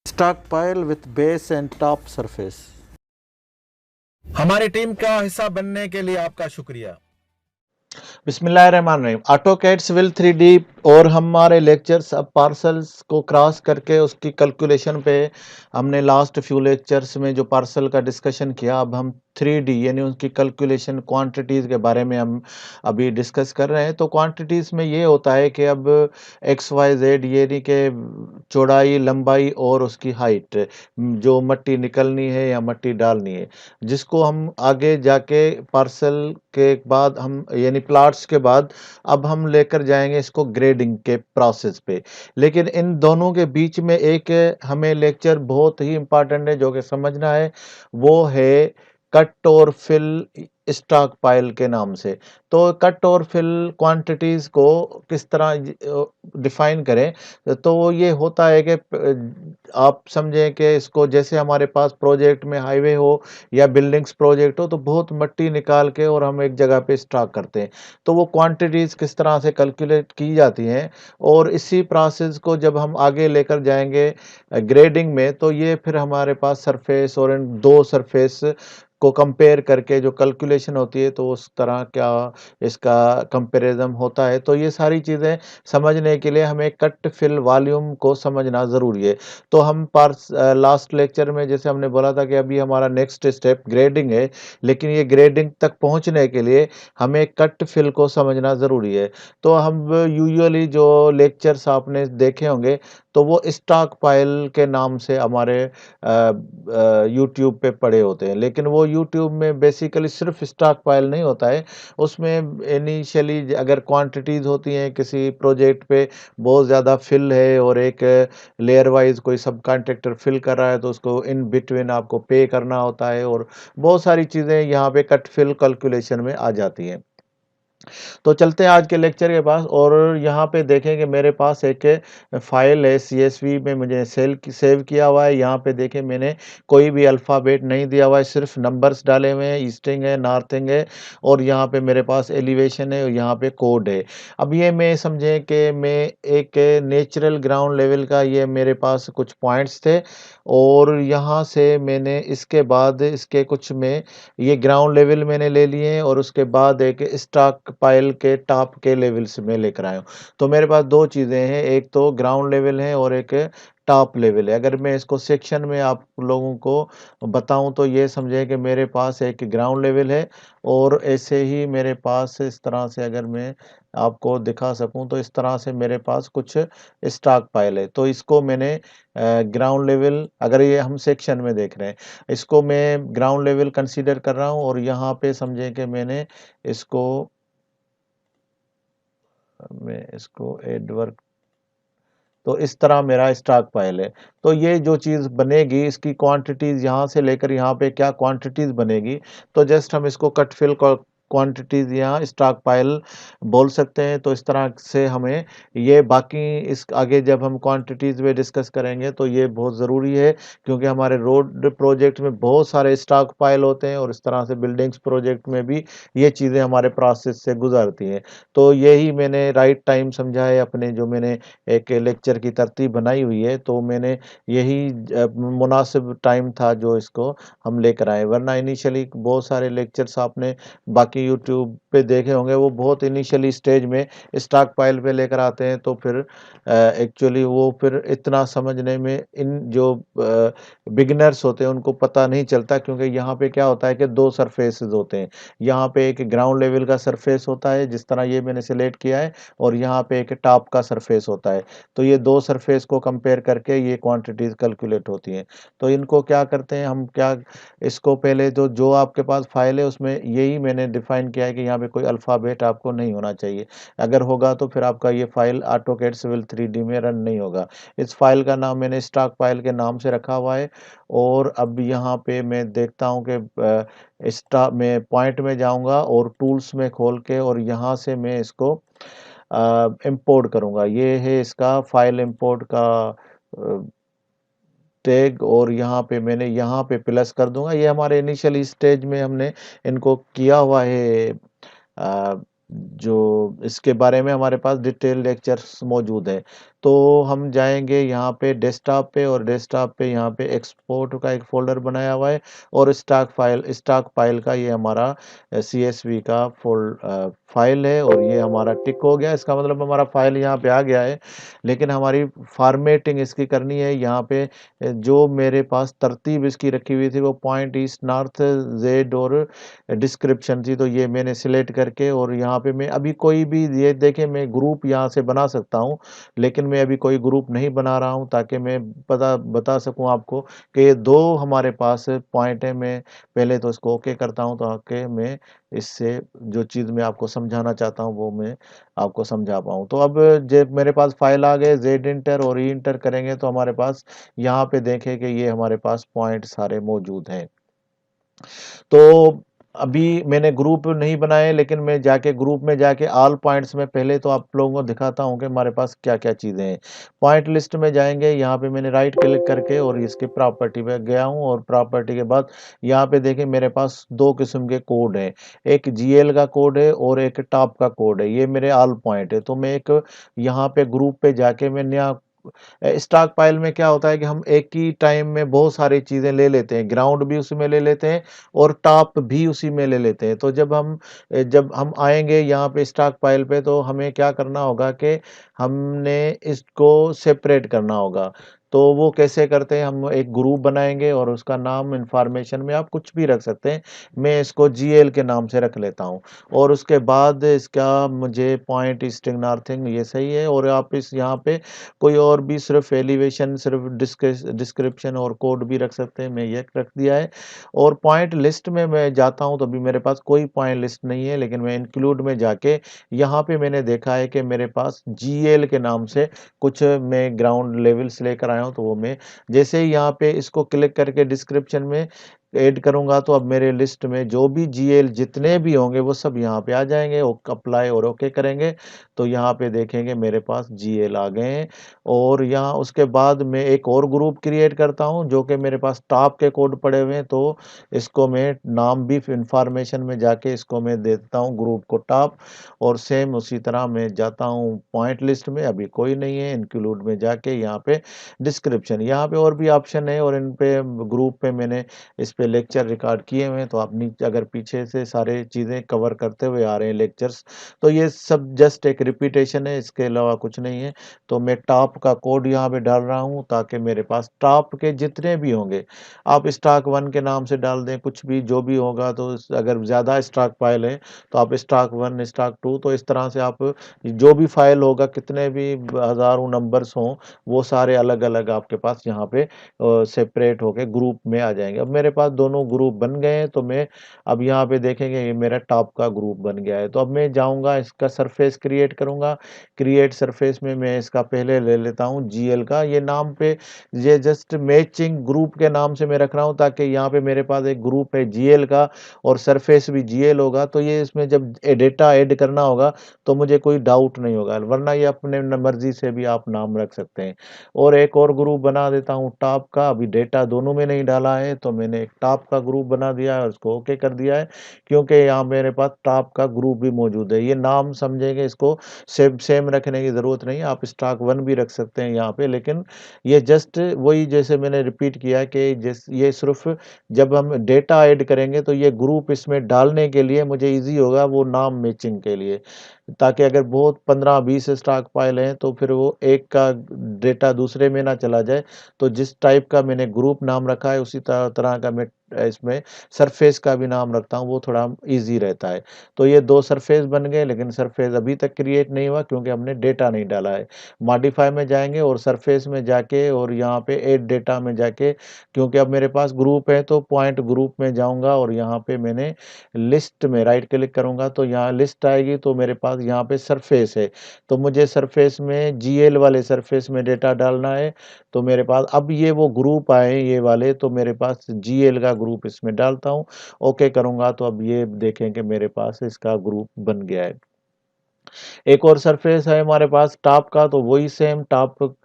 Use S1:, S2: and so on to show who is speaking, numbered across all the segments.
S1: Stockpile with base and top surface।
S2: हमारी team का हिस्सा बनने के लिए आपका शुक्रिया।
S3: बिस्मिल्लाहिर्रहमानिर्रहीम। ऑटोकैड सिविल 3D और हमारे लेक्चर्स अब पार्सल्स को क्रॉस करके उसकी कैलकुलेशन पे हमने लास्ट फ्यू लेक्चर्स में जो पार्सल का डिस्कशन किया, अब हम 3D यानी उसकी कैलकुलेशन क्वांटिटीज़ के बारे में हम अभी डिस्कस कर रहे हैं। तो क्वांटिटीज़ में ये होता है कि अब एक्स वाई जेड यानी कि चौड़ाई, लंबाई और उसकी हाइट, जो मट्टी निकलनी है या मट्टी डालनी है, जिसको हम आगे जाके पार्सल के बाद हम यानी प्लॉट्स के बाद अब हम लेकर जाएंगे इसको ग्रेडिंग के प्रोसेस पे। लेकिन इन दोनों के बीच में एक हमें लेक्चर बहुत ही इम्पोर्टेंट है जो कि समझना है, वो है कट और फिल स्टॉक पाइल के नाम से। तो कट और फिल क्वांटिटीज को किस तरह डिफाइन करें, तो वो ये होता है कि आप समझें कि इसको जैसे हमारे पास प्रोजेक्ट में हाईवे हो या बिल्डिंग्स प्रोजेक्ट हो, तो बहुत मट्टी निकाल के और हम एक जगह पे स्टॉक करते हैं। तो वो क्वांटिटीज किस तरह से कैलकुलेट की जाती हैं, और इसी प्रोसेस को जब हम आगे लेकर जाएंगे ग्रेडिंग में, तो ये फिर हमारे पास सरफेस और इन दो सरफेस को कंपेयर करके जो कैलकुलेशन होती है, तो उस तरह क्या इसका कंपैरिजन होता है। तो ये सारी चीज़ें समझने के लिए हमें कट फिल वॉल्यूम को समझना ज़रूरी है। तो हम लास्ट लेक्चर में जैसे हमने बोला था कि अभी हमारा नेक्स्ट स्टेप ग्रेडिंग है, लेकिन ये ग्रेडिंग तक पहुंचने के लिए हमें कट फिल को समझना ज़रूरी है। तो हम यूजुअली जो लेक्चर्स आपने देखे होंगे, तो वो स्टॉक पाइल के नाम से हमारे यूट्यूब पे पड़े होते हैं। लेकिन वो यूट्यूब में बेसिकली सिर्फ स्टॉक पाइल नहीं होता है, उसमें इनिशियली अगर क्वांटिटीज़ होती हैं किसी प्रोजेक्ट पे, बहुत ज़्यादा फिल है और एक लेयर वाइज कोई सब कॉन्ट्रैक्टर फिल कर रहा है, तो उसको इन बिटवीन आपको पे करना होता है, और बहुत सारी चीज़ें यहाँ पे कट फिल कैलकुलेशन में आ जाती हैं। तो चलते हैं आज के लेक्चर के पास, और यहाँ पे देखें कि मेरे पास एक फाइल है CSV में, मुझे सेव किया हुआ है। यहाँ पे देखें मैंने कोई भी अल्फ़ाबेट नहीं दिया हुआ है, सिर्फ नंबर्स डाले हुए हैं, ईस्टिंग है, नॉर्थिंग है, और यहाँ पे मेरे पास एलिवेशन है और यहाँ पे कोड है। अब ये मैं समझें कि मैं एक नेचुरल ग्राउंड लेवल का, ये मेरे पास कुछ पॉइंट्स थे, और यहाँ से मैंने इसके बाद इसके कुछ में ये ग्राउंड लेवल मैंने ले लिए हैं, और उसके बाद एक स्टॉक पाइल के टॉप के लेवल्स में लेकर आया हूँ। तो मेरे पास दो चीज़ें हैं, एक तो ग्राउंड लेवल है और एक टॉप लेवल है। अगर मैं इसको सेक्शन में आप लोगों को बताऊं, तो ये समझें कि मेरे पास एक ग्राउंड लेवल है, और ऐसे ही मेरे पास इस तरह से अगर मैं आपको दिखा सकूं, तो इस तरह से मेरे पास कुछ स्टॉक पाइल है। तो इसको मैंने ग्राउंड लेवल, अगर ये हम सेक्शन में देख रहे हैं, इसको मैं ग्राउंड लेवल कंसीडर कर रहा हूँ, और यहाँ पे समझें कि मैं इसको एड वर्क, तो इस तरह मेरा स्टॉक फाइल है। तो ये जो चीज़ बनेगी, इसकी क्वांटिटीज़ यहाँ से लेकर यहाँ पे क्या क्वांटिटीज़ बनेगी, तो जस्ट हम इसको कट फिल क्वांटिटीज़ या स्टॉक फाइल बोल सकते हैं। तो इस तरह से हमें ये बाकी इस आगे जब हम क्वांटिटीज़ में डिस्कस करेंगे, तो ये बहुत ज़रूरी है, क्योंकि हमारे रोड प्रोजेक्ट में बहुत सारे स्टॉक फाइल होते हैं, और इस तरह से बिल्डिंग्स प्रोजेक्ट में भी ये चीज़ें हमारे प्रोसेस से गुजरती हैं। तो यही मैंने राइट टाइम समझा है, अपने जो मैंने एक लेक्चर की तरतीब बनाई हुई है, तो मैंने यही मुनासिब टाइम था जो इसको हम लेकर आए। वरना इनिशियली बहुत सारे लेक्चर्स आपने बाकी यूट्यूब पे देखे होंगे, वो बहुत इनिशियली स्टेज में स्टॉक पाइल पे लेकर आते हैं, तो फिर एक्चुअली वो फिर इतना समझने में इन जो बिगिनर्स होते हैं उनको पता नहीं चलता, क्योंकि यहाँ पे क्या होता है कि दो सरफेसेस होते हैं। यहाँ पे एक ग्राउंड लेवल का सरफेस होता है, जिस तरह ये मैंने सिलेक्ट किया है, और यहाँ पे एक टॉप का सरफेस होता है। तो ये दो सरफेस को कंपेयर करके ये क्वांटिटीज कैलकुलेट होती हैं। तो इनको क्या करते हैं हम, क्या इसको पहले तो जो आपके पास फाइल है उसमें यही मैंने डिफाइन किया है कि यहाँ पे कोई अल्फ़ाबेट आपको नहीं होना चाहिए। अगर होगा तो फिर आपका ये फाइल ऑटोकैड सिविल 3D में रन नहीं होगा। इस फाइल का नाम मैंने स्टॉक फाइल के नाम से रखा हुआ है। और अब यहाँ पे मैं देखता हूँ कि स्टॉक में पॉइंट में जाऊँगा और टूल्स में खोल के, और यहाँ से मैं इसको इंपोर्ट करूँगा। ये है इसका फाइल इंपोर्ट का टैग, और यहाँ पे मैंने यहाँ पे प्लस कर दूंगा। ये हमारे इनिशियल स्टेज में हमने इनको किया हुआ है, जो इसके बारे में हमारे पास डिटेल लेक्चर्स मौजूद है। तो हम जाएँगे यहाँ पे डेस्कटॉप पे, और डेस्कटॉप पे यहाँ पे एक्सपोर्ट का एक फ़ोल्डर बनाया हुआ है, और स्टॉक फाइल का ये हमारा CSV का फ़ाइल है, और ये हमारा टिक हो गया। इसका मतलब हमारा फ़ाइल यहाँ पे आ गया है, लेकिन हमारी फ़ॉर्मेटिंग इसकी करनी है। यहाँ पे जो मेरे पास तरतीब इसकी रखी हुई थी वो पॉइंट, ईस्ट, नॉर्थ, ज़ेड और डिस्क्रिप्शन थी, तो ये मैंने सिलेक्ट करके, और यहाँ पे मैं अभी कोई भी, ये देखिए मैं ग्रुप यहाँ से बना सकता हूँ, लेकिन मैं अभी कोई ग्रुप नहीं बना रहा हूँ, ताकि मैं बता सकूँ आपको कि ये 2 हमारे पास पॉइंट है। मैं पहले तो इसको ओके करता हूँ, ताकि मैं इससे जो चीज़ मैं आपको समझाना चाहता हूँ वो मैं आपको समझा पाऊँ। तो अब जब मेरे पास फ़ाइल आ गए, ज़ेड इंटर और ई इंटर करेंगे तो हमारे पास यहाँ पे देखें कि ये हमारे पास पॉइंट सारे मौजूद हैं। तो अभी मैंने ग्रुप नहीं बनाए, लेकिन मैं जाके ग्रुप में जाके ऑल पॉइंट्स में पहले तो आप लोगों को दिखाता हूँ कि हमारे पास क्या-क्या चीज़ें हैं। पॉइंट लिस्ट में जाएँगे, यहाँ पे मैंने राइट क्लिक करके और इसकी प्रॉपर्टी पे गया हूँ, और प्रॉपर्टी के बाद यहाँ पे देखिए मेरे पास 2 किस्म के कोड हैं। एक जीएल का कोड है और एक टॉप का कोड है। ये मेरे ऑल पॉइंट है। तो मैं एक यहाँ पे ग्रुप पे जाके मैं नया स्टॉक पाइल में क्या होता है कि हम एक ही टाइम में बहुत सारी चीज़ें ले लेते हैं, ग्राउंड भी उसी में ले लेते हैं और टॉप भी उसी में ले लेते हैं। तो जब हम आएँगे यहाँ पे स्टॉक पाइल पे, तो हमें क्या करना होगा कि हमने इसको सेपरेट करना होगा। तो वो कैसे करते हैं, हम एक ग्रुप बनाएँगे और उसका नाम इन्फॉर्मेशन में आप कुछ भी रख सकते हैं। मैं इसको जीएल के नाम से रख लेता हूँ, और उसके बाद इसका मुझे पॉइंट, ईस्टिंग, नॉर्थिंग, ये सही है, और आप इस यहाँ पे कोई और भी सिर्फ एलिवेशन, सिर्फ डिस्क्रिप्शन और कोड भी रख सकते हैं। मैं ये रख दिया है, और पॉइंट लिस्ट में मैं जाता हूँ तो अभी मेरे पास कोई पॉइंट लिस्ट नहीं है, लेकिन मैं इंक्लूड में जाके यहाँ पे मैंने देखा है कि मेरे पास जीएल के नाम से कुछ मैं ग्राउंड लेवल्स लेकर आया हूँ। तो वो मैं जैसे ही यहाँ पे इसको क्लिक करके डिस्क्रिप्शन में ऐड करूँगा, तो अब मेरे लिस्ट में जो भी जीएल जितने भी होंगे वो सब यहाँ पे आ जाएँगे, अप्लाई और ओके करेंगे, तो यहाँ पे देखेंगे मेरे पास जीएल आ गए हैं। और यहाँ उसके बाद मैं एक और ग्रुप क्रिएट करता हूँ, जो कि मेरे पास टॉप के कोड पड़े हुए हैं, तो इसको मैं नाम भी इन्फॉर्मेशन में जाके इसको मैं दे देता हूँ ग्रुप को टॉप, और सेम उसी तरह मैं जाता हूँ पॉइंट लिस्ट में, अभी कोई नहीं है, इंक्लूड में जाके यहाँ पे डिस्क्रिप्शन, यहाँ पे और भी ऑप्शन है, और इन पे ग्रुप पे मैंने इस पे लेक्चर रिकॉर्ड किए हुए हैं। तो आप नीचे अगर पीछे से सारे चीज़ें कवर करते हुए आ रहे हैं लेक्चर्स, तो ये सब जस्ट एक रिपीटेशन है, इसके अलावा कुछ नहीं है। तो मैं टॉप का कोड यहाँ पे डाल रहा हूँ, ताकि मेरे पास टॉप के जितने भी होंगे, आप स्टॉक 1 के नाम से डाल दें, कुछ भी जो भी होगा, तो अगर ज़्यादा स्टॉक फाइल है तो आप स्टॉक 1, स्टॉक 2, तो इस तरह से आप जो भी फाइल होगा, कितने भी हज़ारों नंबर्स हों, वो सारे अलग-अलग आपके पास यहाँ पे सेपरेट होके ग्रुप में आ जाएँगे। अब मेरे पास दोनों ग्रुप बन गए हैं, तो मैं अब यहाँ पे देखेंगे ये मेरा टॉप का ग्रुप बन गया है। तो अब मैं जाऊँगा, इसका सरफेस क्रिएट करूँगा। क्रिएट सरफेस में मैं इसका पहले ले लेता हूँ जीएल का, ये नाम पे ये जस्ट मैचिंग ग्रुप के नाम से मैं रख रहा हूँ, ताकि यहाँ पे मेरे पास एक ग्रुप है जीएल का और सरफेस भी जीएल होगा, तो ये इसमें जब डेटा ऐड करना होगा तो मुझे कोई डाउट नहीं होगा, वरना ये अपने मर्जी से भी आप नाम रख सकते हैं। और एक और ग्रुप बना देता हूँ टॉप का, अभी डेटा दोनों में नहीं डाला है, तो मैंने एक टॉप का ग्रुप बना दिया है और उसको ओके कर दिया है, क्योंकि यहाँ मेरे पास टॉप का ग्रुप भी मौजूद है। ये नाम समझेंगे, इसको सेम सेम रखने की ज़रूरत नहीं है, आप स्टॉक 1 भी रख सकते हैं यहाँ पे, लेकिन ये जस्ट वही, जैसे मैंने रिपीट किया कि ये सिर्फ़ जब हम डेटा ऐड करेंगे, तो ये ग्रुप इसमें डालने के लिए मुझे ईज़ी होगा, वो नाम मैचिंग के लिए। ताकि अगर बहुत 15-20 स्टॉक फाइल हैं, तो फिर वो एक का डेटा दूसरे में ना चला जाए। तो जिस टाइप का मैंने ग्रुप नाम रखा है, उसी तरह का मैं इसमें सरफेस का भी नाम रखता हूँ, वो थोड़ा ईज़ी रहता है। तो ये 2 सरफेस बन गए, लेकिन सरफेस अभी तक क्रिएट नहीं हुआ, क्योंकि हमने डेटा नहीं डाला है। मॉडिफाई में जाएँगे और सरफेस में जाके, और यहाँ पे ऐड डेटा में जाके, क्योंकि अब मेरे पास ग्रुप है, तो पॉइंट ग्रुप में जाऊँगा और यहाँ पे मैंने लिस्ट में राइट क्लिक करूँगा, तो यहाँ लिस्ट आएगी, तो मेरे पास यहाँ पे सरफेस है। तो मुझे सरफेस में जीएल वाले सरफेस में डेटा डालना है, तो मेरे पास अब ये वो ग्रुप आए हैं ये वाले, तो मेरे पास जीएल का ग्रुप इसमें डालता हूँ, ओके करूँगा, तो अब ये देखें कि मेरे पास इसका ग्रुप बन गया है। एक और सरफेस है हमारे पास टॉप का, तो वही सेम टॉप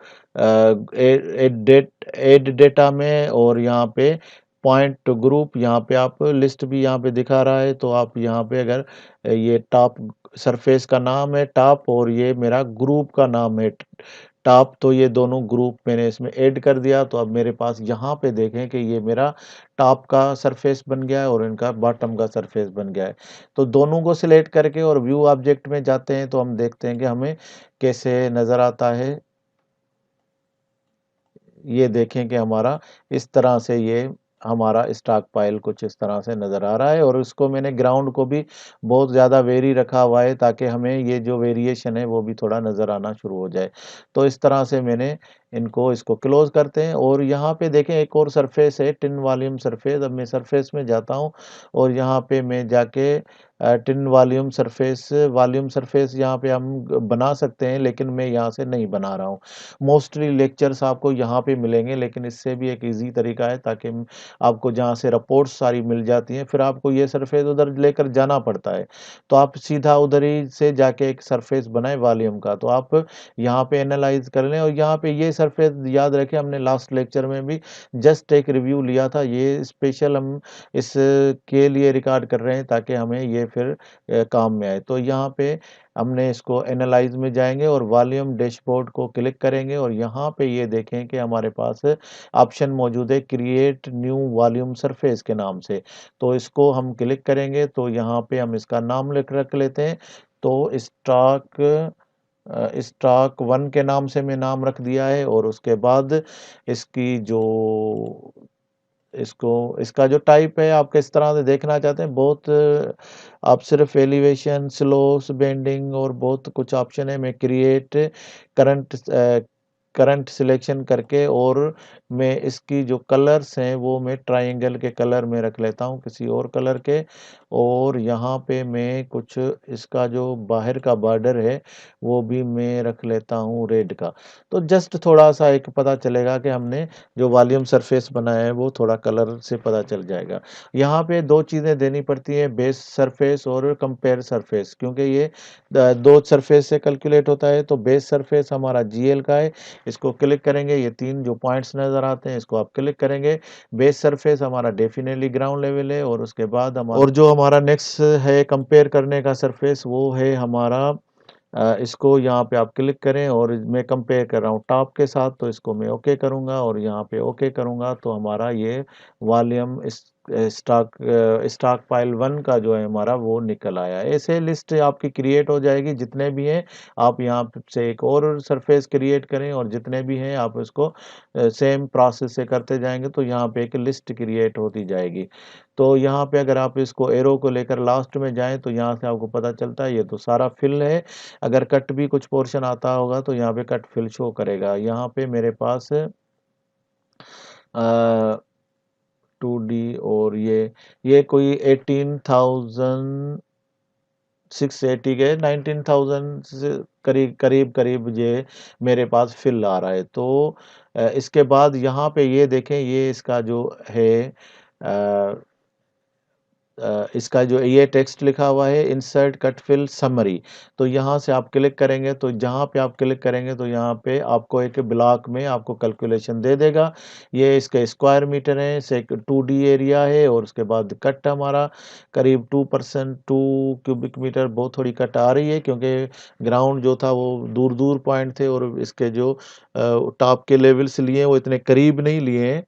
S3: ऐड डेटा में, और यहाँ पे पॉइंट ग्रुप, यहाँ पे आप लिस्ट भी यहाँ पे दिखा रहा है, तो आप यहाँ पे अगर ये टॉप सरफेस का नाम है टॉप, और ये मेरा ग्रुप का नाम है टॉप, तो ये दोनों ग्रुप मैंने इसमें ऐड कर दिया। तो अब मेरे पास यहाँ पे देखें कि ये मेरा टॉप का सरफेस बन गया है और इनका बॉटम का सरफेस बन गया है। तो दोनों को सिलेक्ट करके और व्यू ऑब्जेक्ट में जाते हैं तो हम देखते हैं कि हमें कैसे नज़र आता है। ये देखें कि हमारा इस तरह से ये हमारा स्टॉक पाइल कुछ इस तरह से नज़र आ रहा है और इसको मैंने ग्राउंड को भी बहुत ज़्यादा वेरी रखा हुआ है ताकि हमें ये जो वेरिएशन है वो भी थोड़ा नज़र आना शुरू हो जाए। तो इस तरह से मैंने इसको क्लोज़ करते हैं और यहाँ पे देखें एक और सरफेस है, टिन वॉल्यूम सरफेस। अब मैं सरफेस में जाता हूँ और यहाँ पे मैं जाके टिन वॉल्यूम सरफेस यहाँ पे हम बना सकते हैं, लेकिन मैं यहाँ से नहीं बना रहा हूँ। मोस्टली लेक्चर्स आपको यहाँ पे मिलेंगे, लेकिन इससे भी एक ईज़ी तरीका है ताकि आपको जहाँ से रिपोर्ट्स सारी मिल जाती हैं, फिर आपको ये सरफेस उधर लेकर जाना पड़ता है। तो आप सीधा उधर ही से जाके एक सरफेस बनाएँ वॉल्यूम का। तो आप यहाँ पे एनालाइज़ कर लें और यहाँ पे ये सरफेस याद रखें, हमने लास्ट लेक्चर में भी जस्ट एक रिव्यू लिया था। ये स्पेशल हम इसके लिए रिकॉर्ड कर रहे हैं ताकि हमें ये फिर काम में आए। तो यहाँ पे हमने इसको एनालाइज़ में जाएँगे और वॉल्यूम डैशबोर्ड को क्लिक करेंगे और यहाँ पे ये देखें कि हमारे पास ऑप्शन मौजूद है क्रिएट न्यू वॉल्यूम सरफेस के नाम से। तो इसको हम क्लिक करेंगे तो यहाँ पे हम इसका नाम रख लेते हैं। तो स्टॉक 1 के नाम से मैं नाम रख दिया है और उसके बाद इसकी जो इसको इसका जो टाइप है आप किस तरह से देखना चाहते हैं, बहुत आप सिर्फ एलिवेशन, स्लोप्स, बेंडिंग और बहुत कुछ ऑप्शन है। मैं करंट सिलेक्शन करके और मैं इसकी जो कलर्स हैं वो मैं ट्रायंगल के कलर में रख लेता हूँ, किसी और कलर के। और यहाँ पे मैं कुछ इसका जो बाहर का बॉर्डर है वो भी मैं रख लेता हूँ रेड का। तो जस्ट थोड़ा-सा एक पता चलेगा कि हमने जो वॉल्यूम सरफेस बनाया है वो थोड़ा कलर से पता चल जाएगा। यहाँ पे 2 चीज़ें देनी पड़ती हैं, बेस सरफेस और कंपेयर सरफेस, क्योंकि ये 2 सरफेस से कैलकुलेट होता है। तो बेस सरफेस हमारा जीएल का है, इसको क्लिक करेंगे, ये 3 जो पॉइंट्स नज़र आते हैं इसको आप क्लिक करेंगे। बेस सरफेस हमारा डेफिनिटली ग्राउंड लेवल है और उसके बाद और जो हमारा नेक्स्ट है कंपेयर करने का सरफेस वो है हमारा इसको यहाँ पे आप क्लिक करें और मैं कंपेयर कर रहा हूँ टॉप के साथ, तो इसको मैं ओके करूँगा और यहाँ पे ओके करूँगा तो हमारा ये वॉल्यूम स्टॉक पाइल 1 का जो है हमारा वो निकल आया। ऐसे लिस्ट आपकी क्रिएट हो जाएगी जितने भी हैं। आप यहाँ से एक और सरफेस क्रिएट करें और जितने भी हैं आप इसको सेम प्रोसेस से करते जाएंगे तो यहाँ पे एक लिस्ट क्रिएट होती जाएगी। तो यहाँ पे अगर आप इसको एरो को लेकर लास्ट में जाएँ तो यहाँ से आपको पता चलता है ये तो सारा फिल है। अगर कट भी कुछ पोर्शन आता होगा तो यहाँ पे कट फिल शो करेगा। यहाँ पे मेरे पास 2D और ये कोई 18,680 के 19,000 से करीब ये मेरे पास फिल आ रहा है। तो इसके बाद यहाँ पे ये देखें, ये इसका जो है इसका जो ये टेक्स्ट लिखा हुआ है इंसर्ट कट फिल समरी। तो यहाँ से आप क्लिक करेंगे तो जहाँ पे आप क्लिक करेंगे तो यहाँ पे आपको एक ब्लॉक में आपको कैलकुलेशन दे देगा। ये इसके स्क्वायर मीटर है, से 2D एरिया है और उसके बाद कट हमारा करीब 2% 2 क्यूबिक मीटर, बहुत थोड़ी कट आ रही है क्योंकि ग्राउंड जो था वो दूर-दूर पॉइंट थे और इसके जो टॉप के लेवल्स लिए हैं वो इतने करीब नहीं लिए हैं।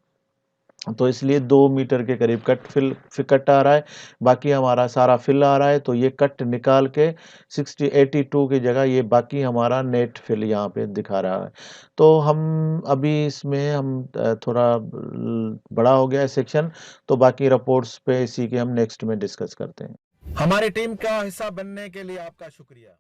S3: तो इसलिए 2 मीटर के करीब कट आ रहा है, बाकी हमारा सारा फिल आ रहा है। तो ये कट निकाल के 82 की जगह ये बाकी हमारा नेट फिल यहाँ पे दिखा रहा है। तो हम अभी इसमें थोड़ा बड़ा हो गया है सेक्शन, तो बाकी रिपोर्ट्स पे इसी के हम नेक्स्ट में डिस्कस करते हैं।
S2: हमारी टीम का हिस्सा बनने के लिए आपका शुक्रिया।